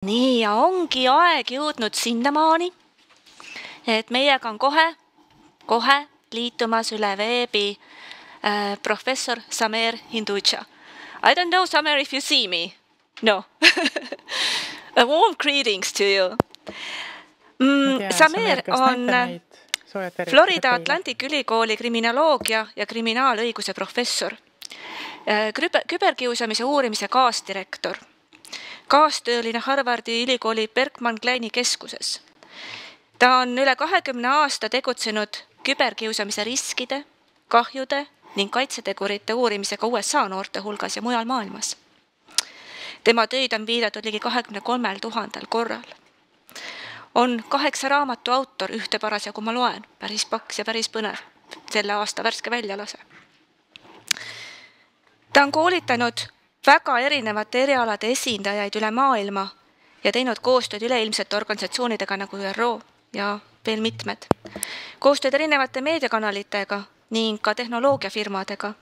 Nii, ja ongi aeg jõudnud sinnamaani, et meiega on kohe liitumas üle veebi professor Samer Hinduja. I don't know, Samer, if you see me. No. A warm greetings to you. Samer on Florida Atlantic Ülikooli kriminoloogia ja kriminaalõiguse professor, küberkiusamise uurimise kaasdirektor, kaastööline Harvardi ülikooli Berkman-Kleini keskuses. Ta on üle 20 aasta tegutsenud küberkiusamise riskide, kahjude ning kaitsetegurite uurimisega USA noorte hulgas ja mujal maailmas. Tema töid on viidatud ligi 23 000 korral. On 8 raamatu autor, ühte parasjagu ma loen, päris paks ja päris põnev, selle aasta värske väljalase. Ta on koolitanud väga erinevate erialade esindajaid üle maailma ja teinud koostööd üleilmsete organisatsioonidega nagu ÜRO ja veel mitmed. Koostööd erinevate meediakanalitega ning ka tehnoloogiafirmadega,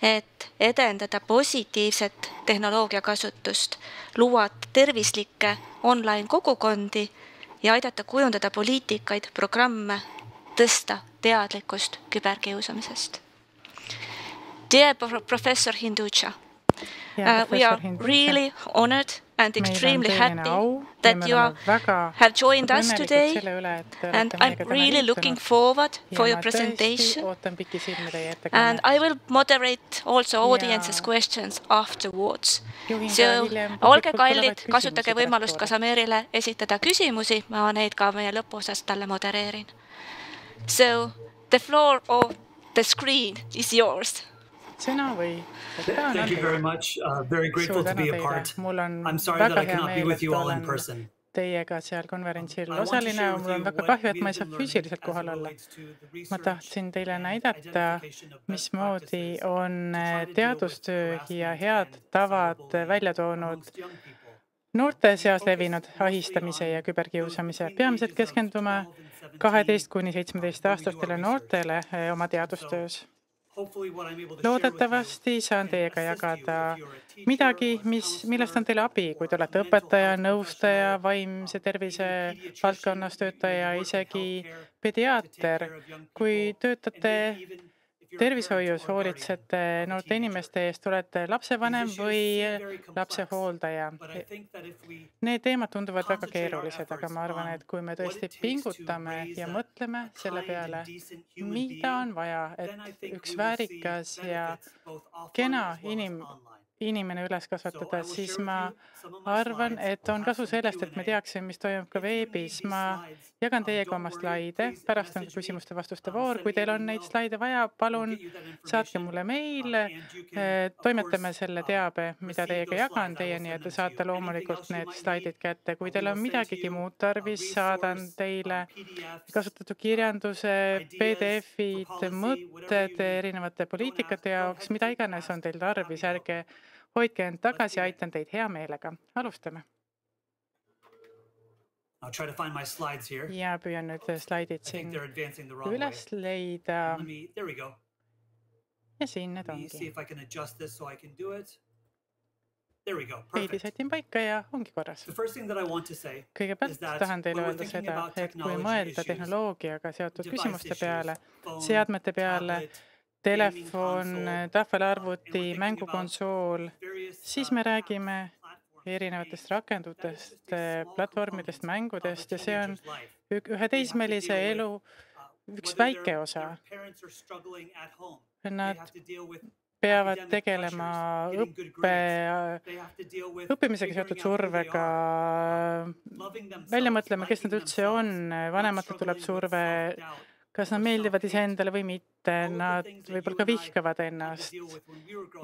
et edendada positiivset tehnoloogiakasutust, luua tervislikke online kogukondi ja aidata kujundada poliitikaid, programme, tõsta teadlikkust küberkiusamisest. Dear Professor Hinduja, we are really honored and extremely happy that you have joined us today, and I'm really looking forward for your presentation, and I will moderate also audience's questions afterwards. So, olge kallid, kasutage võimalust ka Samerile esitada küsimusi, ma neid ka meie lõpuosas talle modereerin. So, the floor or the screen is yours. Thank you very much. Very grateful to be a part. I'm sorry that I cannot be with you all in person. Teiega seal konverentsil osaline, mul on väga kahju, et ma ei saa füüsiliselt kohal olla. Ma tahtsin teile näidata, mismoodi on teadustöö ja head tavad välja toonud noorte seas levinud ahistamise ja küberkiusamise. Peamiselt keskendume 12–17-aastastele noortele oma teadustöös. Loodetavasti saan teiega jagada midagi, millest on teile abi, kui te olete õpetaja, nõustaja, vaimse tervise valdkonnas töötaja, isegi pediaater. Kui töötate tervishoius, hoolitsete noorte inimeste eest, olete lapsevanem või lapsehooldaja. Need teemad tunduvad väga keerulised, aga ma arvan, et kui me tõesti pingutame ja mõtleme selle peale, mida on vaja, et üks väärikas ja kena inimene üles kasvatada, siis ma arvan, et on kasu sellest, et me teaksime, mis toimub ka veebis. Ma jagan teiega oma slaide, pärast on küsimuste-vastuste voor. Kui teil on neid slaide vaja, palun saatke mulle meil. Toimetame selle teabe, mida teiega jagan teieni, et te saate loomulikult need slaidid kätte. Kui teil on midagigi muud tarvis, saadan teile kasutatud kirjanduse, PDF-id, mõtted erinevate poliitikate jaoks, mida iganes on teil tarvis, ärge hoidke end tagasi, aitan teid hea meelega. Alustame. Ja püüan nüüd slaidid siin üles leida. Ja siin need ongi. Veidi sätin paika ja ongi korras. Kõigepealt tahan teile öelda seda, et kui mõelda tehnoloogiaga seotud küsimuste peale, seadmete peale, telefon, tahvelarvuti, mängukonsool, siis me räägime erinevatest rakendutest, platvormidest, mängudest ja see on ühe teismelise elu üks väike osa. Nad peavad tegelema õppimisega seotud survega, välja mõtlema, kes nad üldse on, vanematel tuleb surve, kas nad meeldivad iseendale või mitte, nad võib-olla ka vihkavad ennast.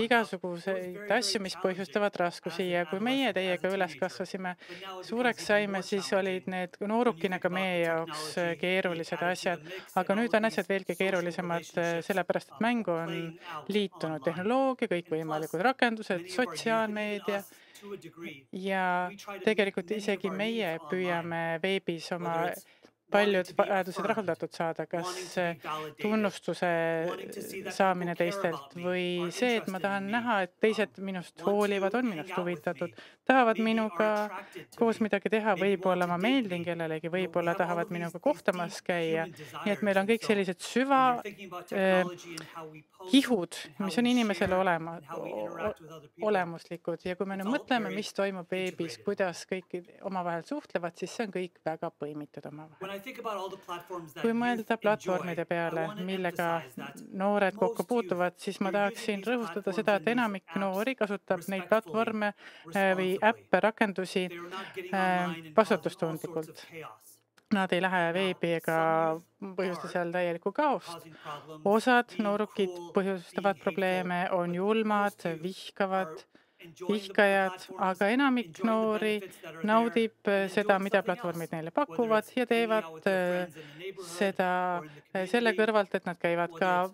Igasuguseid asju, mis põhjustavad raskusi ja kui meie teiega üles kasvasime, suureks saime, siis olid need noorukina ka meie jaoks keerulised asjad, aga nüüd on asjad veelgi keerulisemad, sellepärast, et mängu on liitunud tehnoloogia, kõikvõimalikud rakendused, sotsiaalmeedia ja tegelikult isegi meie püüame veebis oma paljud vajadused rahuldatud saada, kas tunnustuse saamine teistelt või see, et ma tahan näha, et teised minust hoolivad, on minust huvitatud, tahavad minuga koos midagi teha, võib-olla ma meeldin kellelegi, võib-olla tahavad minuga kohtamas käia. Nii et meil on kõik sellised kihud, mis on inimesele olemuslikud ja kui me nüüd mõtleme, mis toimub veebis, kuidas kõik omavahel suhtlevad, siis see on kõik väga põimitud omavahel. Kui mõelda platvormide peale, millega noored kokku puutuvad, siis ma tahaksin rõhustada seda, et enamik noori kasutab neid platvorme või äppe, rakendusi vastutustundlikult. Nad ei lähe veebi ega põhjusta seal täielikku kaost. Osad noorukid põhjustavad probleeme, on julmad, vihkajad, aga enamik noori naudib seda, mida platvormid neile pakuvad ja teevad seda selle kõrvalt, et nad käivad ka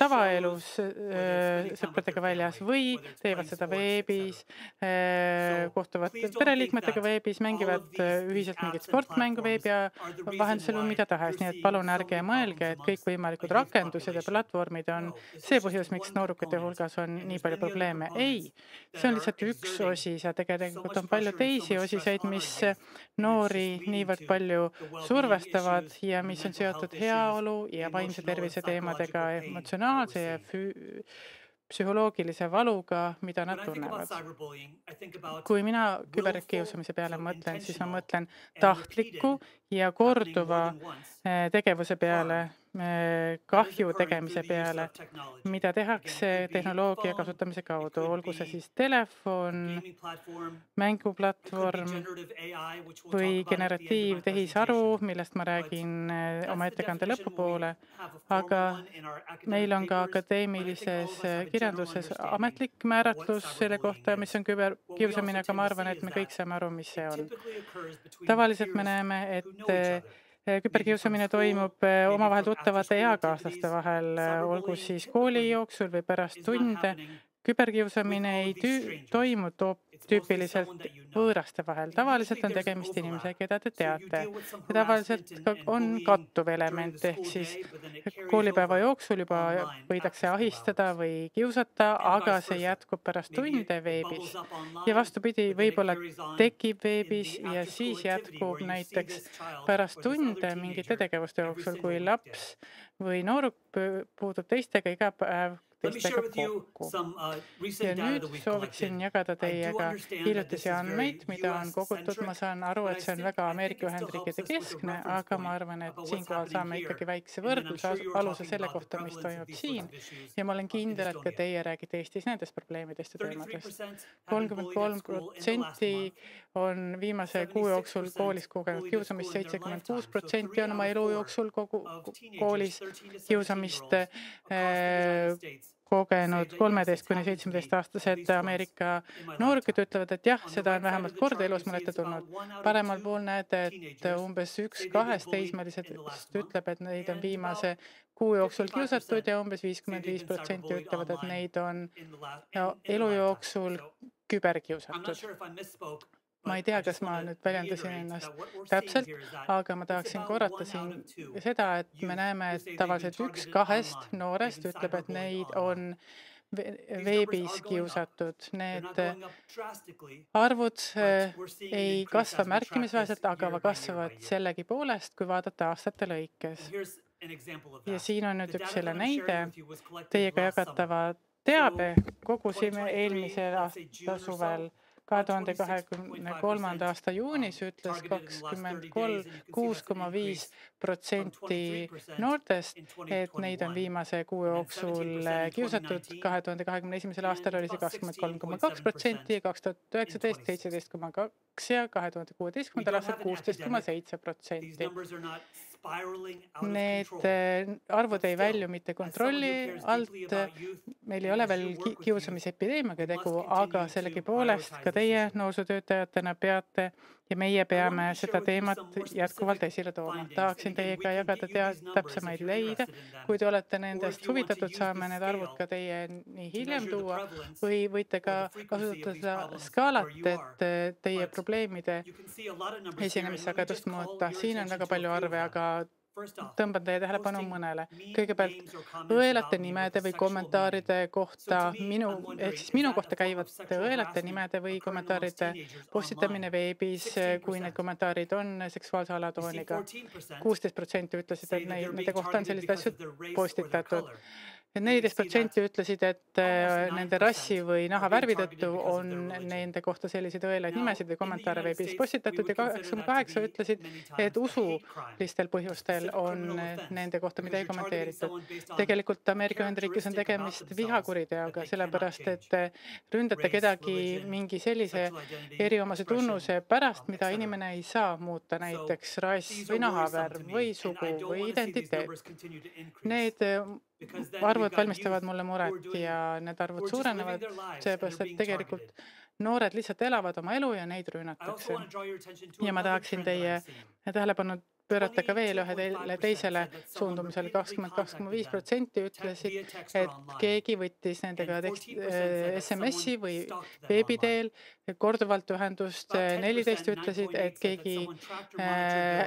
tavaelus sõpradega väljas või teevad seda veebis, kohtuvad pereliikmetega veebis, mängivad ühiselt mingit sportmängu veebi vahendusel või mida tahes. Nii et palun ärge mõelge, et kõikvõimalikud rakendused ja platvormid on see põhjus, miks noorukite hulgas on nii palju probleeme. Ei, see on lihtsalt üks osis ja tegelikult on palju teisi osiseid, mis noori niivõrd palju survestavad ja mis on seotud heaolu ja vaimse tervise teemadega, emotsionaalse ja psühholoogilise valuga, mida nad tunnevad. Kui mina küberkiusamise peale mõtlen, siis ma mõtlen tahtliku ja korduva tegevuse peale, kahju tegemise peale, mida tehakse tehnoloogia kasutamise kaudu, olgu see siis telefon, mänguplatvorm või generatiivtehisaru, millest ma räägin oma ettekande lõpupoole, aga meil on ka akadeemilises kirjanduses ametlik määratlus selle kohta, mis on küberkiusamine, aga ma arvan, et me kõik saame aru, mis see on. Tavaliselt me näeme, et küberkiusamine toimub omavahel tuttavate eakaaslaste vahel, olgu siis kooli jooksul või pärast tunde. Küberkiusamine ei toimu tüüpiliselt võõraste vahel. Tavaliselt on tegemist inimesega, keda te teate. Ja tavaliselt on kattuv element, ehk siis koolipäeva jooksul juba võidakse ahistada või kiusata, aga see jätkub pärast tunde veebis. Ja vastupidi, võib-olla tekib veebis ja siis jätkub näiteks pärast tunde mingite tegevuste jooksul, kui laps või nooruk puutub teistega iga päev teistega kokku. Ja nüüd sooviksin jagada teiega hiljutisi andmeid, mida on kogutud. Ma saan aru, et see on väga Ameerika Ühendriikide keskne, aga ma arvan, et siinkohal saame ikkagi väikse võrdlusaluse selle kohta, mis toimub siin. Ja ma olen kindel, et ka teie räägite Eestis nendest probleemidest ja teemadest. 33% on viimase kuu jooksul koolis kogenud kiusamist, 76% on oma elu jooksul koolis kiusamist kogenud 13–17-aastased Ameerika noorukid ütlevad, et jah, seda on vähemalt kord elus mul ette tulnud. Paremal pool näete, et umbes 1/2 teismelised ütleb, et neid on viimase kuu jooksul kiusatud ja umbes 55% ütlevad, et neid on elu jooksul küberkiusatud. Ma ei tea, kas ma nüüd väljendasin ennast täpselt, aga ma tahaksin korrata siin seda, et me näeme, et tavaliselt 1/2 noorest ütleb, et neid on veebis kiusatud. Need arvud ei kasva märkimisväärselt, aga kasvavad sellegi poolest, kui vaadata aastate lõikes. Ja siin on nüüd üks selle näide. Teiega jagatava teabe kogusime eelmisel aasta suvel. 2023. aasta juunis ütles 6,5% noortest, et neid on viimase kuu jooksul kiusatud. 2021. aastal oli see 23,2%, 2019 17,2% ja 2016. aastal 16,7%. Need arvud ei välju mitte kontrolli alt, meil ei ole veel kiusamisepideemiaga tegu, aga sellegipoolest ka teie noorsootöötajatena peate ja meie peame seda teemat jätkuvalt esile tooma. Tahaksin teiega jagada täpsemaid leide. Kui te olete nendest huvitatud, saame need arvud ka teieni hiljem tuua või võite ka kasutada seda skaalat, et teie probleemide esinemissagedust mõõta. Siin on väga palju arve, aga tõmban teie tähelepanu mõnele. Kõigepealt õelate nimede või kommentaaride kohta, minu kohta käivate õelate nimede või kommentaaride postitamine veebis, kui need kommentaarid on seksuaalse alatooniga. 16% ütlesid, et nende kohta on sellised asjad postitatud. 14% ütlesid, et nende rassi või nahavärvi tõttu on nende kohta selliseid õelaid nimesid või kommentaare veebis postitatud ja 8% ütlesid, et usulistel põhjustel on nende kohta, mida ei kommenteeritud. Tegelikult Ameerika Ühendriigis on tegemist vihakuriteoga, sellepärast et ründate kedagi mingi sellise eriomase tunnuse pärast, mida inimene ei saa muuta, näiteks rass või nahavärv või sugu või identiteet. Need arvud valmistavad mulle muret ja need arvud suurenevad, seepärast, et tegelikult noored lihtsalt elavad oma elu ja neid rünnatakse. Ja ma tahaksin teie tähelepanu pöörata ka veel ühele teisele suundumisele. 22,5% ütlesid, et keegi võttis nendega SMS-i või veebi teel korduvalt ühendust. 14 ütlesid, et keegi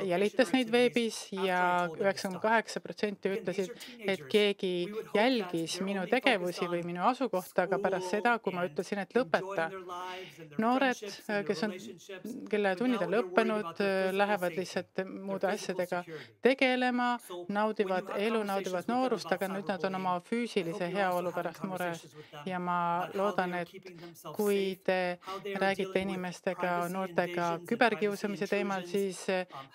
jälitas neid veebis ja 9,8% ütlesid, et keegi jälgis minu tegevusi või minu asukohta, aga pärast seda, kui ma ütlesin, et lõpeta. Noored, kelle tunnid on lõppenud, lähevad lihtsalt muude asjadega tegelema, naudivad elu, naudivad noorust, aga nüüd nad on oma füüsilise heaolu pärast mures. Ja ma loodan, et kui te räägite inimestega, noortega küberkiusamise teemal, siis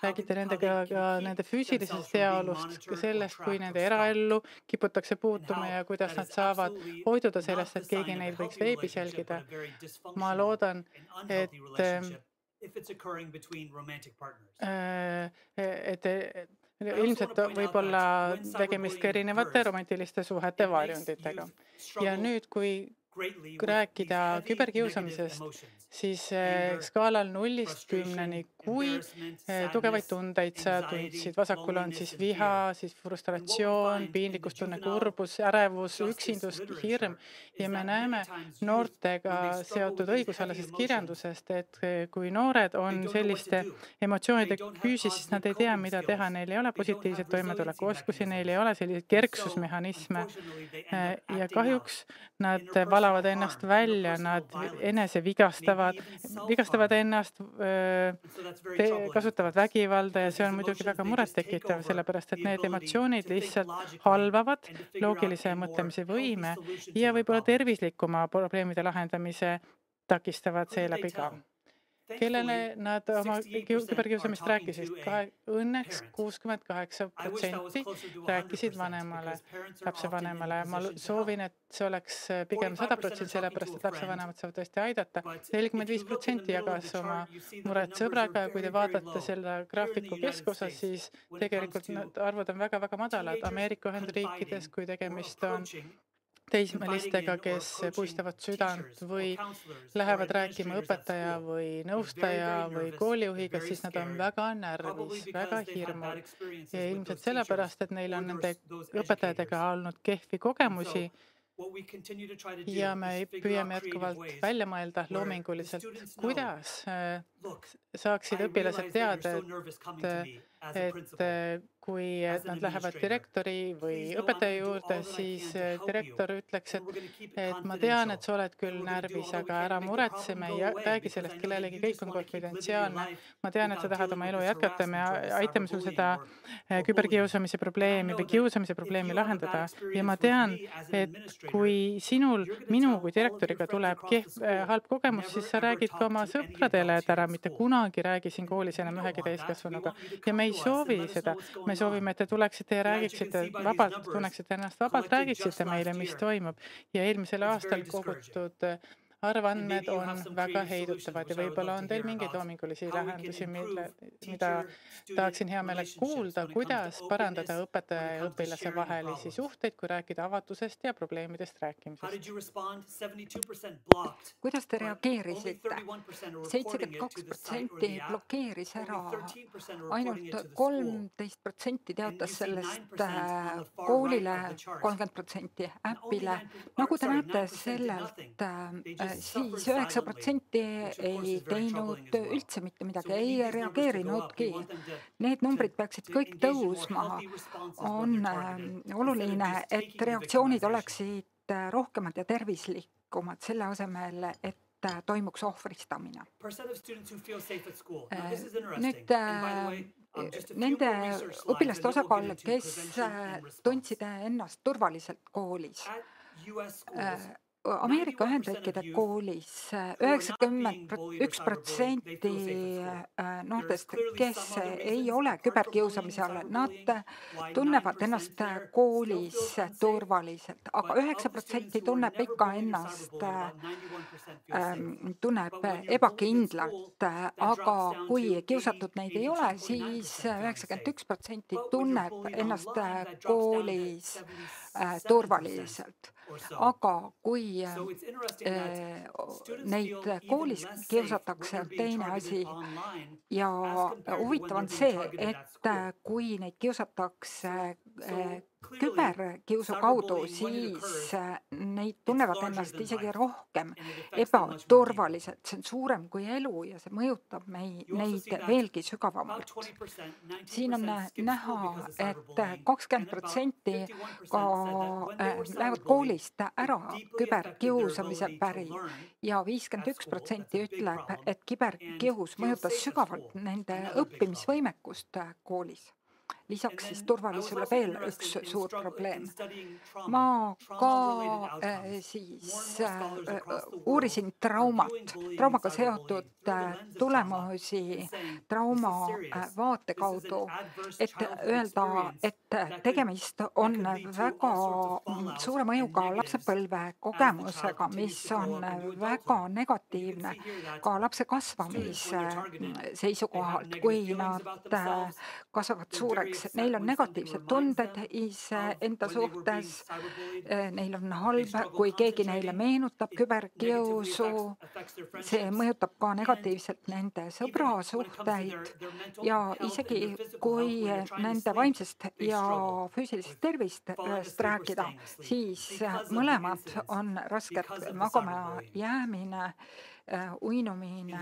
räägite nendega ka nende füüsilisest heaolust, sellest, kui nende eraellu kiputakse puutuma ja kuidas nad saavad hoiduda sellest, et keegi neid võiks veebis jälgida. Ma loodan, et ilmselt võib olla tegemist ka erinevate romantiliste suhete varjunditega. Ja nüüd, kui rääkida küberkiusamisest, siis skaalal 0-10, kui tugevaid tundeid sa tundsid. Vasakul on siis viha, siis frustratsioon, piinlikkustunne, kurbus, ärevus, üksindus, hirm. Ja me näeme noortega seotud õigusalasest kirjandusest, et kui noored on selliste emotsioonide küüsis, siis nad ei tea, mida teha. Neil ei ole positiivseid toimetulekuoskusi, neil ei ole selliseid kerksusmehhanisme. Ja kahjuks nad valavad ennast välja, nad enese vigastavad ennast, kasutavad vägivalda ja see on muidugi väga murettekitav, sellepärast et need emotsioonid lihtsalt halvavad loogilise mõtlemise võime ja võib-olla tervislikuma probleemide lahendamise takistavad seeläbi ka. Kellele nad oma küberkiusamist rääkisid? Õnneks 68% rääkisid lapsevanemale. Ma soovin, et see oleks pigem 100%, sellepärast, et lapsevanemad saavad tõesti aidata. 45% jagas oma muret sõbraga ja kui te vaatate selle graafiku keskosas, siis tegelikult need arvud on väga-väga madalad. Ameerika Ühendriikides, kui tegemist on teismelistega, kes puistavad südant või lähevad rääkima õpetaja või nõustaja või koolijuhiga, siis nad on väga närvis, väga hirmul. Ja ilmselt sellepärast, et neil on nende õpetajatega olnud kehvi kogemusi ja me püüame jätkuvalt välja mõelda loominguliselt, kuidas saaksid õpilased teada, et kui nad lähevad direktori või õpetaja juurde, siis direktor ütleks, et ma tean, et sa oled küll närvis, aga ära muretse, me ei räägi sellest kellelegi, kõik on konfidentsiaalne. Ma tean, et sa tahad oma elu jätkata, me aitame sul seda küberkiusamise probleemi või kiusamise probleemi lahendada. Ja ma tean, et kui sinul, minu kui direktoriga tuleb halb kogemus, siis sa räägid ka oma sõpradele, et ära mitte kunagi räägi siin koolis enam ühegi täiskasvanuga. Ja me ei soovi seda. Me soovime, et te tuleksite ja räägiksite vabalt, tunneksite ennast vabalt, räägiksite meile, mis toimub. Ja eelmisel aastal kogutud arvandmed on väga heidutavad ja võib-olla on teil mingeid loomingulisi lahendusi, mida tahaksin hea meelega kuulda, kuidas parandada õpetaja ja õpilase vahelisi suhteid, kui rääkida avatusest ja probleemidest rääkimisest. Kuidas te reageerisite? 72% blokeeris ära, ainult 13% teatas sellest koolile, 30% äpile. Nagu te näete sellelt, siis 9% ei teinud üldse mitte midagi, ei reageerinudki. Need numbrid peaksid kõik tõusma. On oluline, et reaktsioonid oleksid rohkemad ja tervislikumad selle asemel, et toimuks ohvristamine. Nüüd nende õpilaste osakaal, kes tundsid ennast turvaliselt koolis. Ameerika Ühendriikide koolis 91% noortest, kes ei ole küberkiusamise all, nad tunnevad ennast koolis turvaliselt, aga 9% tunneb ikka ennast, tunneb ebakindlalt, aga kui kiusatud neid ei ole, siis 91% tunneb ennast koolis turvaliselt. Aga kui neid koolis kiusatakse, on teine asi. Ja huvitav on see, et kui neid kiusatakse küberkiusu kaudu, siis neid tunnevad ennast isegi rohkem ebaturvaliselt. See on suurem kui elu ja see mõjutab neid veelgi sügavamalt. Siin on näha, et 20% ka lähevad koolist ära küberkiusamise päri ja 51% ütleb, et küberkius mõjutas sügavalt nende õppimisvõimekust koolis. Lisaks siis turvalisusele veel üks suur probleem. Ma ka uurisin traumaga seotud tulemusi trauma vaate kaudu, et öelda, et tegemist on väga suure mõjuga lapsepõlve kogemusega, mis on väga negatiivne ka lapse kasvamise seisukohalt, kui nad kasvavad suureks. Neil on negatiivsed tunded enda suhtes, neil on halb, kui keegi neile meenutab küberkiusu, see mõjutab ka negatiivselt nende sõbrasuhteid ja isegi kui nende vaimsest ja füüsilisest tervist rääkida, siis mõlemad on rasked, magama jäämine, uinumine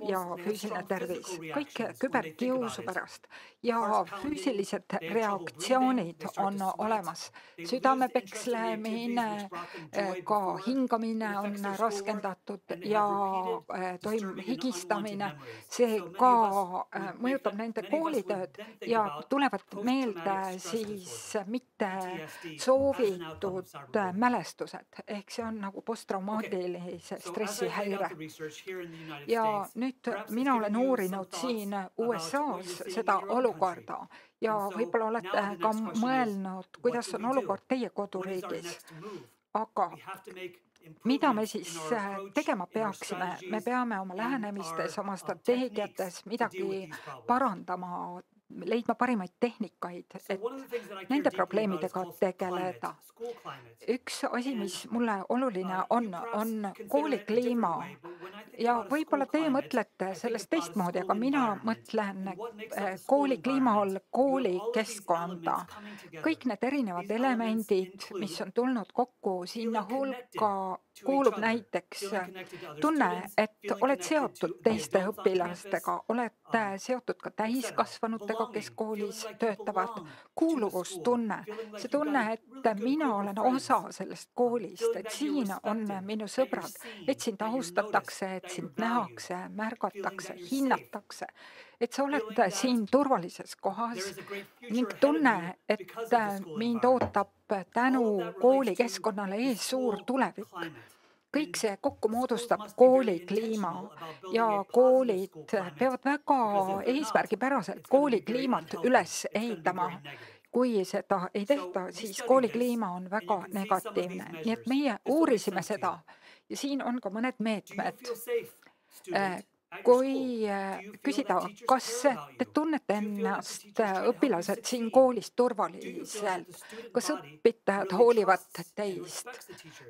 ja füüsiline tervis, kõik küberkiusu pärast ja füüsilised reaktsioonid on olemas. Südame pekslemine, ka hingamine on raskendatud ja toimub higistamine. See ka mõjutab nende koolitööd ja tulevad meelde siis mitte soovitud mälestused, ehk see on nagu posttraumaatilise stressihäire. Ja nüüd mina olen uurinud siin USAs seda olukorda ja võib-olla olete ka mõelnud, kuidas on olukord teie koduriigis. Aga mida me siis tegema peaksime? Me peame oma lähenemistes, oma strateegiates midagi parandama, leidma parimaid tehnikaid, et nende probleemidega tegeleda. Üks asi, mis mulle oluline on koolikliima ja võib-olla teie mõtlete sellest teistmoodi, aga mina mõtlen koolikliima all koolikeskkonda. Kõik need erinevad elemendid, mis on tulnud kokku, sinna hulka kuulub näiteks tunne, et oled seotud teiste õpilastega, oled seotud ka täiskasvanutega, kes koolis töötavad, kuuluvustunne, see tunne, et mina olen osa sellest koolist, et siin on minu sõbrad, et sind austatakse, et sind nähakse, märgatakse, hinnatakse, et sa oled siin turvalises kohas ning tunne, et mind ootab tänu koolikeskkonnale ees suur tulevik. Kõik see kokku moodustab koolikliima ja koolid peavad väga eesmärgipäraselt koolikliimat üles ehitama. Kui seda ei tehta, siis koolikliima on väga negatiivne. Nii et meie uurisime seda Ja siin on ka mõned meetmed. Kui küsida, kas te tunnete ennast õpilased siin koolis turvaliselt, kas õpetajad hoolivad teist,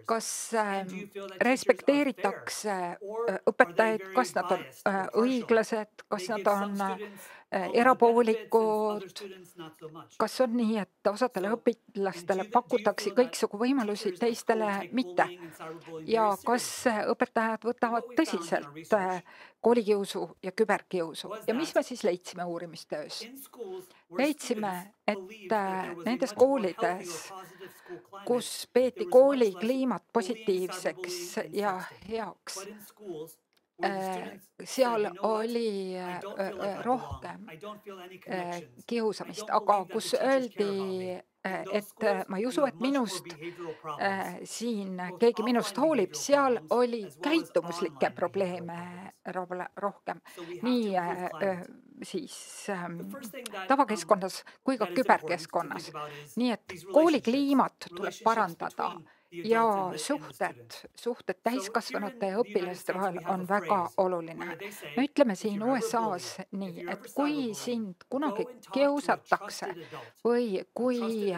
kas respekteeritakse õpetajaid, kas nad on õiglased, kas nad on erapoolikud, kas on nii, et osadele õpilastele pakutakse kõiksugu võimalusi, teistele mitte. Ja kas õpetajad võtavad tõsiselt koolikiusu ja küberkiusu. Ja mis me siis leidsime uurimistöös? Leidsime, et nendes koolides, kus peeti koolikliimat positiivseks ja heaks, seal oli rohkem kiusamist, aga kus öeldi, et ma ei usu, et minust siin keegi minust hoolib, seal oli käitumuslikke probleeme rohkem. Nii siis tavakeskkonnas kui ka küberkeskkonnas. Nii et koolikliimat tuleb parandada. Ja suhted täiskasvanute ja õpilaste vahel on väga oluline. Me ütleme siin USA-s nii, et kui sind kunagi kiusatakse või kui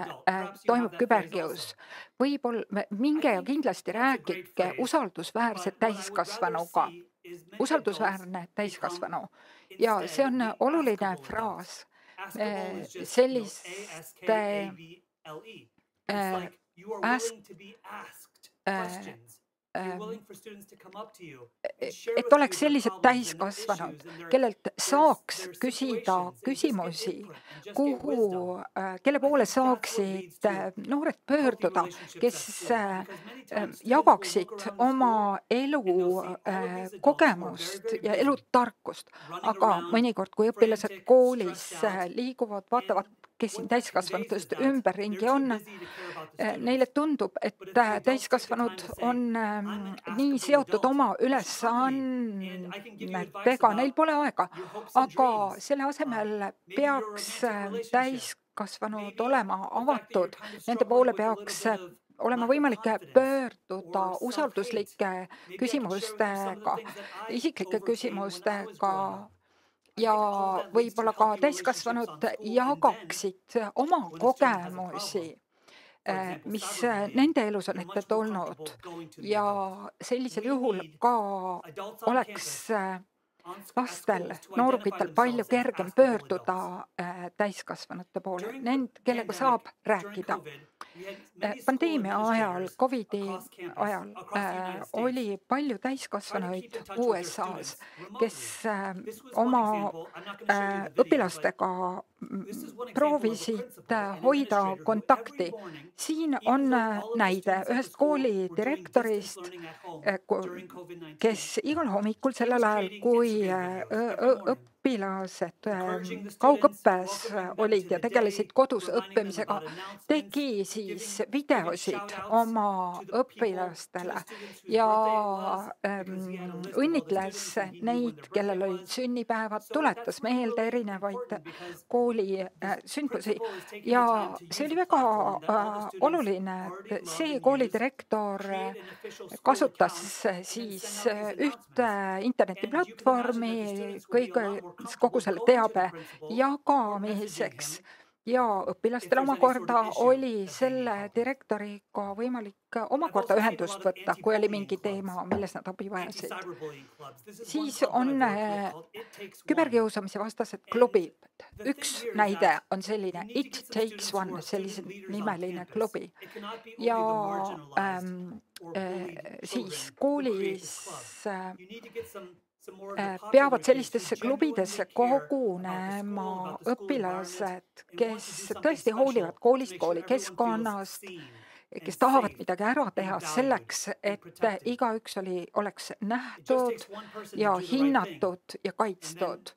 toimub küberkius, võib-olla minge ja kindlasti rääkige usaldusväärne täiskasvanu. Ja see on oluline fraas. Selliste et oleks sellised täiskasvanud, kellelt saaks küsida küsimusi, kelle poole saaksid noored pöörduda, kes jagaksid oma elu kogemust ja elutarkust. Aga mõnikord, kui õpilased koolis liiguvad, vaatavad, kes siin täiskasvanutest ümberringi on, neile tundub, et täiskasvanud on nii seotud oma ülesannetega, neil pole aega. Aga selle asemel peaks täiskasvanud olema avatud, nende poole peaks olema võimalik pöörduda usalduslike küsimustega, isiklike küsimustega, ja võib-olla ka täiskasvanud jagaksid oma kogemusi, mis nende elus on ette tulnud. Ja sellisel juhul ka oleks lastel, noorukitel palju kergem pöörduda täiskasvanute poole, kellega saab rääkida. Pandeemia ajal, COVID-i ajal oli palju täiskasvanuid USA-s, kes oma õpilastega proovisid hoida kontakti. Siin on näide ühest kooli direktorist, kes igal hommikul sellel ajal, kui õpilased kaugõppes olid ja tegelesid kodus õppimisega, tegi siis videosid oma õpilastele ja õnnitles neid, kellel olid sünnipäevad, tuletas meelde erinevaid kooli sündmusi. Ja see oli väga oluline, et see koolidirektor kasutas siis ühte internetiplatvormi kogu selle teabe jagamiseks ja õpilastel omakorda oli selle direktoriga võimalik omakorda ühendust võtta, kui oli mingi teema, milles nad abi vajasid. Siis on küberkiusamise vastased klubid. Üks näide on selline It Takes One, sellise nimeline klubi. Ja siis koolis peavad sellistesse klubidesse kogunema õpilased, kes tõesti hoolivad koolist, koolikeskkonnast, kes tahavad midagi ära teha selleks, et igaüks oleks nähtud ja hinnatud ja kaitstud.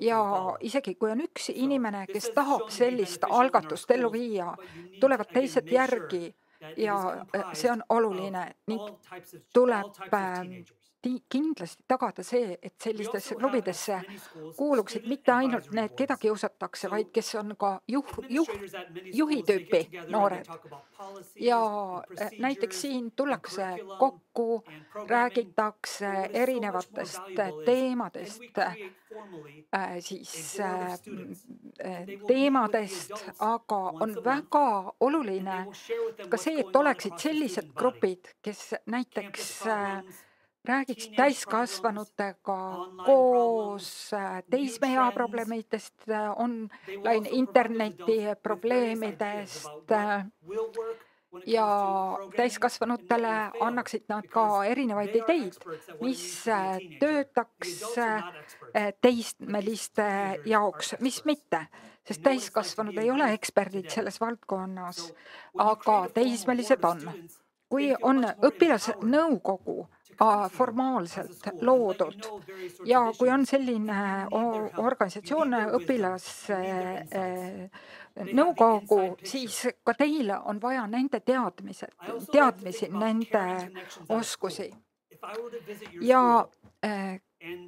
Ja isegi kui on üks inimene, kes tahab sellist algatust ellu viia, tulevad teised järgi ja see on oluline ning tuleb kindlasti tagada see, et sellistesse klubidesse kuuluksid mitte ainult need, keda kiusatakse, vaid kes on ka juhi tüüpi noored. Ja näiteks siin tullakse kokku, räägitakse erinevatest teemadest, aga on väga oluline ka see, et oleksid sellised grupid, kes näiteks räägiks täiskasvanutega koos teismeea probleemidest, online interneti probleemidest ja täiskasvanutele annaksid nad ka erinevaid ideid, mis töötaks teismeliste jaoks, mis mitte, sest täiskasvanud ei ole eksperdid selles valdkonnas, aga teismelised on. Kui on õpilasnõukogu formaalselt loodud ja kui on selline organisatsioon õpilasnõukogu, siis ka teil on vaja nende teadmisi, nende oskusi. Ja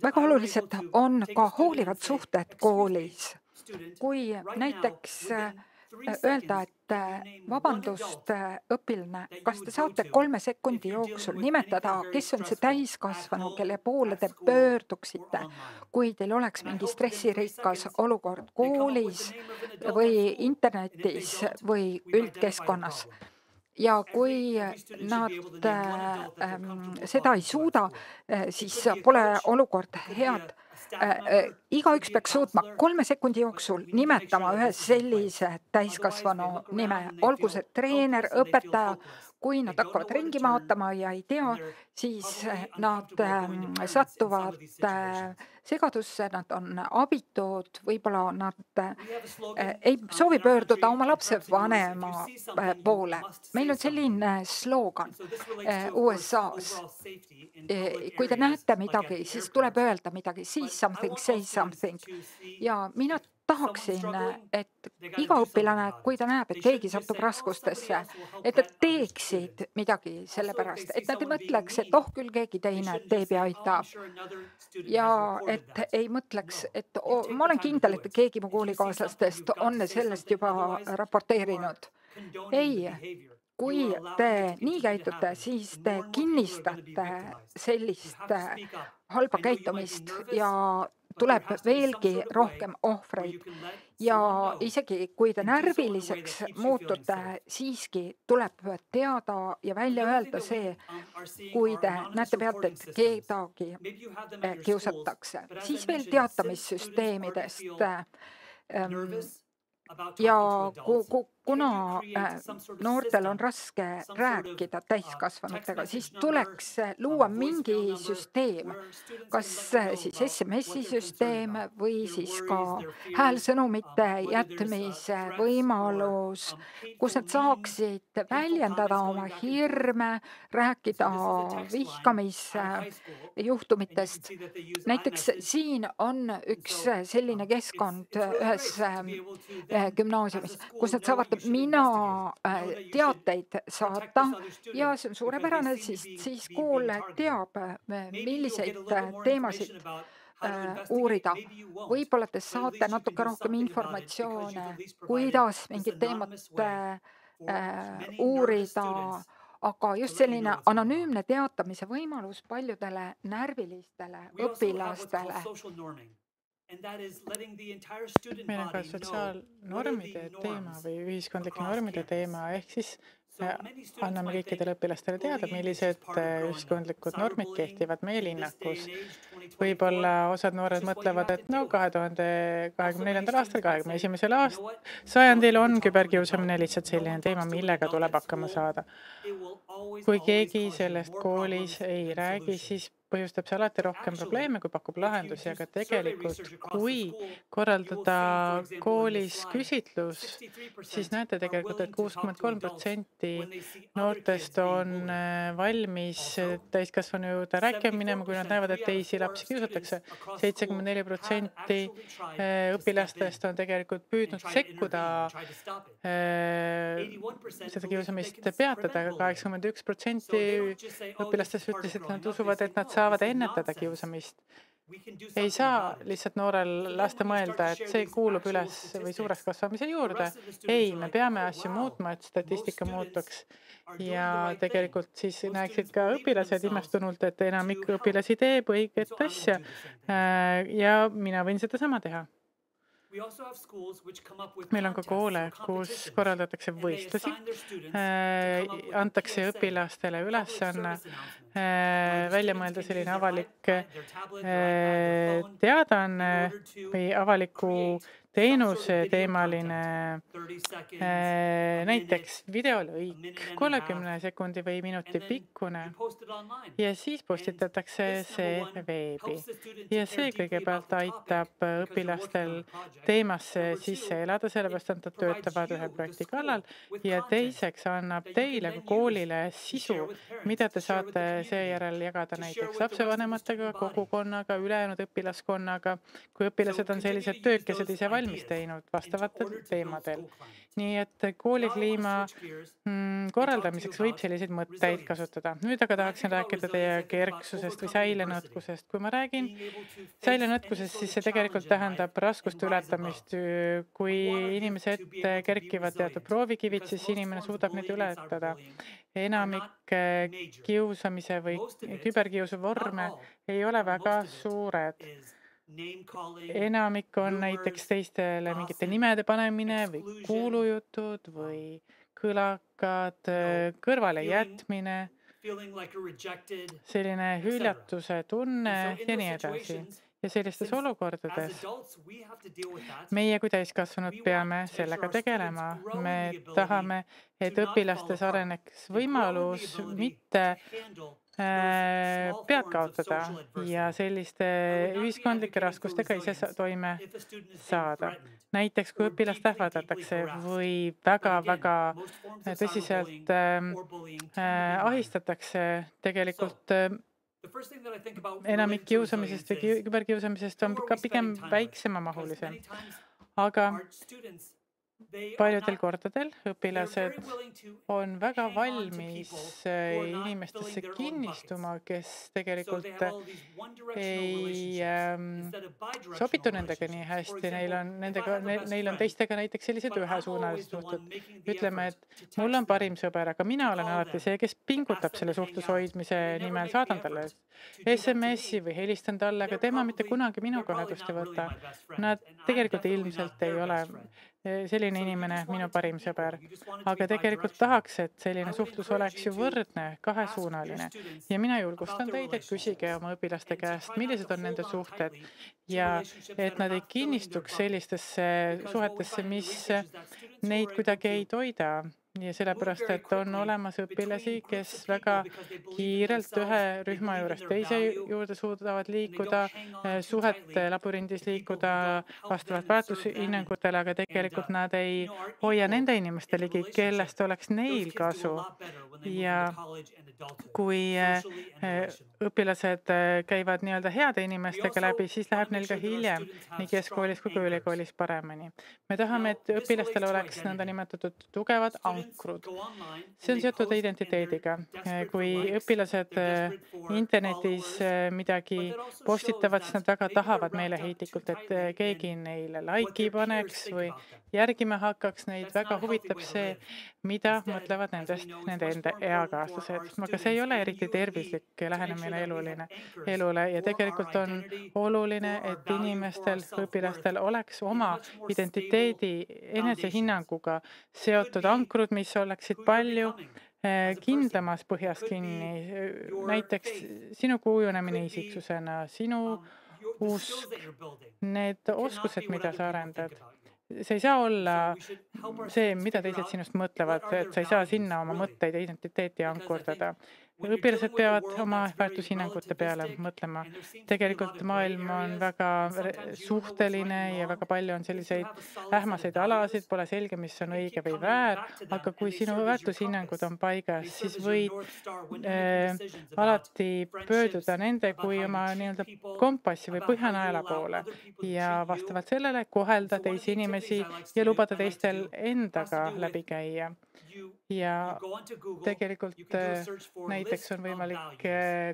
väga olulised on ka hoolivad suhted koolis. Kui näiteks öelda, et vabandust, õpilane, kas te saate 3 sekundi jooksul nimetada, kes on see täiskasvanu, kelle poole te pöörduksite, kui teil oleks mingi stressirikas olukord koolis või internetis või üldkeskkonnas. Ja kui nad seda ei suuda, siis pole olukord head. Igaüks peaks suutma 3 sekundi jooksul nimetama ühe sellise täiskasvanu nime, olgu see treener, õpetaja. Kui nad hakkavad ringi maatama ja ei tea, siis nad satuvad segadusse, nad on abitud, võib-olla nad ei soovi pöörduda oma lapsevanema poole. Meil on selline slogan USA-s. Kui te näete midagi, siis tuleb öelda midagi. See something, say something. Ja mina tahaksin, et iga õpilane, kui ta näeb, et keegi satub raskustesse, et nad teeksid midagi selle pärast, et nad ei mõtleks, et küll keegi teine teeb ja aitab. Ja et ei mõtleks, et ma olen kindel, et keegi mu koolikaaslastest on sellest juba raporteerinud. Ei, kui te nii käitute, siis te kinnistate sellist halba käitumist ja tuleb veelgi rohkem ohvreid. Ja isegi kui te närviliseks muutute, siiski tuleb teada ja välja öelda see, kui te näete pealt, et kedagi kiusatakse. Siis veel teatamissüsteemidest. Ja kuna noortel on raske rääkida täiskasvanutega, siis tuleks luua mingi süsteem, kas siis SMS-i süsteem või siis ka häälsõnumite jätmise võimalus, kus nad saaksid väljendada oma hirme, rääkida vihkamisjuhtumitest. Näiteks siin on üks selline keskkond ühes gümnaasiumis, kus nad saavad teateid saata ja see on suurepärane, siis kool teab, milliseid teemasid uurida. Võib-olla te saate natuke rohkem informatsioone, kuidas mingit teemat uurida, aga just selline anonüümne teatamise võimalus paljudele närvilistele õpilastele. Meil on ka sotsiaalnormide teema või ühiskondlike normide teema, ehk siis anname kõikidele õpilastele teada, millised ühiskondlikud normid kehtivad meie linnakus. Võib-olla osad noored mõtlevad, et 2024. aastal, 21. sajandil on küberkiusamine lihtsalt selline teema, millega tuleb hakkama saada. Kui keegi sellest koolis ei räägi, siis põhjustab see alati rohkem probleeme, kui pakub lahendusi, aga tegelikult, kui korraldada koolis küsitlus, siis näete tegelikult, et 63% noortest on valmis täiskasvanu juurde rääkima minema, kui nad näevad, et teisi lapsi kiusatakse. 74% õpilastest on tegelikult püüdnud sekkuda seda kiusamist peatada, aga 81% õpilastest ütles, et nad usuvad, et nad saavad ennetada kiusamist. Ei saa lihtsalt noorel lasta mõelda, et see kuulub üles või suureks kasvamise juurde. Ei, me peame asju muutma, et statistika muutuks. Ja tegelikult siis näeksid ka õpilased imestunult, et enamik õpilasi teeb õiget asja ja mina võin seda sama teha. Meil on ka koole, kus korraldatakse võistlusi, antakse õpilastele ülesanne välja mõelda selline avalik teadaanne või avaliku teenuse teemaline näiteks videolõik 30 sekundi või minuti pikkune ja siis postitatakse see veebi. Ja see kõigepealt aitab õpilastel teemasse sisse elada, sellepärast et nad töötavad ühe projekti kallal ja teiseks annab teile kui koolile sisu, mida te saate seejärel jagada näiteks lapsevanematega, kogukonnaga, ülejäänud õpilaskonnaga, kui õpilased on sellised töökesed ise valmis teinud vastavatel teemadel. Nii et koolikliima korraldamiseks võib selliseid mõtteid kasutada. Nüüd aga tahaksin rääkida teie kerksusest või säilenõtkusest. Kui ma räägin säilenõtkusest, siis see tegelikult tähendab raskuste ületamist. Kui inimese ette kerkivad teatud proovikivid, siis inimene suudab neid ületada. Enamik kiusamise või küberkiusu vorme ei ole väga suured. Enamik on näiteks teistele mingite nimede panemine või kuulujutud või kõlakad, kõrvale jätmine, selline hüljatuse tunne ja nii edasi. Ja sellistes olukordades meie kui täiskasvanud peame sellega tegelema. Me tahame, et õpilastes areneks võimalus mitte pead kaotada ja selliste ühiskondlike raskustega ise toime saada. Näiteks, kui õpilast ähvardatakse või väga tõsiselt ahistatakse, tegelikult enamik kiusamisest või küberkiusamisest on ka pigem väiksemamahulisem. Aga paljudel kordadel õpilased on väga valmis inimestesse kinnistuma, kes tegelikult ei sobitu nendega nii hästi. Neil on teistega näiteks sellised ühesuunalised suhted. Ütleme, et mul on parim sõber, aga mina olen alati see, kes pingutab selle suhtluse hoidmise nimel, saadan talle SMS-i või helistan talle, aga tema mitte kunagi minuga ühendust ei võta. Nad tegelikult ilmselt ei ole selline inimene, minu parim sõber. Aga tegelikult tahaks, et selline suhtlus oleks ju võrdne, kahesuunaline. Ja mina julgustan teid, et küsige oma õpilaste käest, millised on nende suhted ja et nad ei kinnistuks sellistesse suhetesse, mis neid kuidagi ei toida. Ja sellepärast, et on olemas õpilasi, kes väga kiirelt ühe rühma juurest teise juurde suudavad liikuda, suhete labürindis liikuda vastavalt väärtushinnangutele, aga tegelikult nad ei hoia nende inimeste ligi, kellest oleks neil kasu. Ja kui õpilased käivad nii-öelda heade inimestega läbi, siis läheb neil ka hiljem nii keskkoolis kui ülikoolis paremini. Me tahame, et õpilastel oleks nõnda nimetatud tugevad ankrud. See on seotud identiteediga. Kui õpilased internetis midagi postitavad, siis nad väga tahavad meeleheitlikult, et keegi neile laiki paneks või järgima hakkaks neid. Väga huvitab see, mida mõtlevad nendest nende enda eakaaslased. Aga see ei ole eriti tervislik lähenemine elule ja tegelikult on oluline, et inimestel, õpilastel oleks oma identiteedi enesehinnanguga seotud ankrud, mis oleksid palju kindlamas põhjas kinni. Näiteks sinu kujunemine isiksusena, sinu usk, need oskused, mida sa arendad. See ei saa olla see, mida teised sinust mõtlevad, et sa ei saa sinna oma mõtteid ja identiteeti ankurdada. Õpilased peavad oma väärtushinnangute peale mõtlema. Tegelikult maailm on väga suhteline ja väga palju on selliseid ähmaseid alasid, pole selge, mis on õige või väär, aga kui sinu väärtushinnangud on paigas, siis võid alati pöörduda nende kui oma nii-öelda kompassi või põhjanaela poole ja vastavalt sellele kohelda teisi inimesi ja lubada teistel endaga läbi käia. ja tegelikult näiteks on võimalik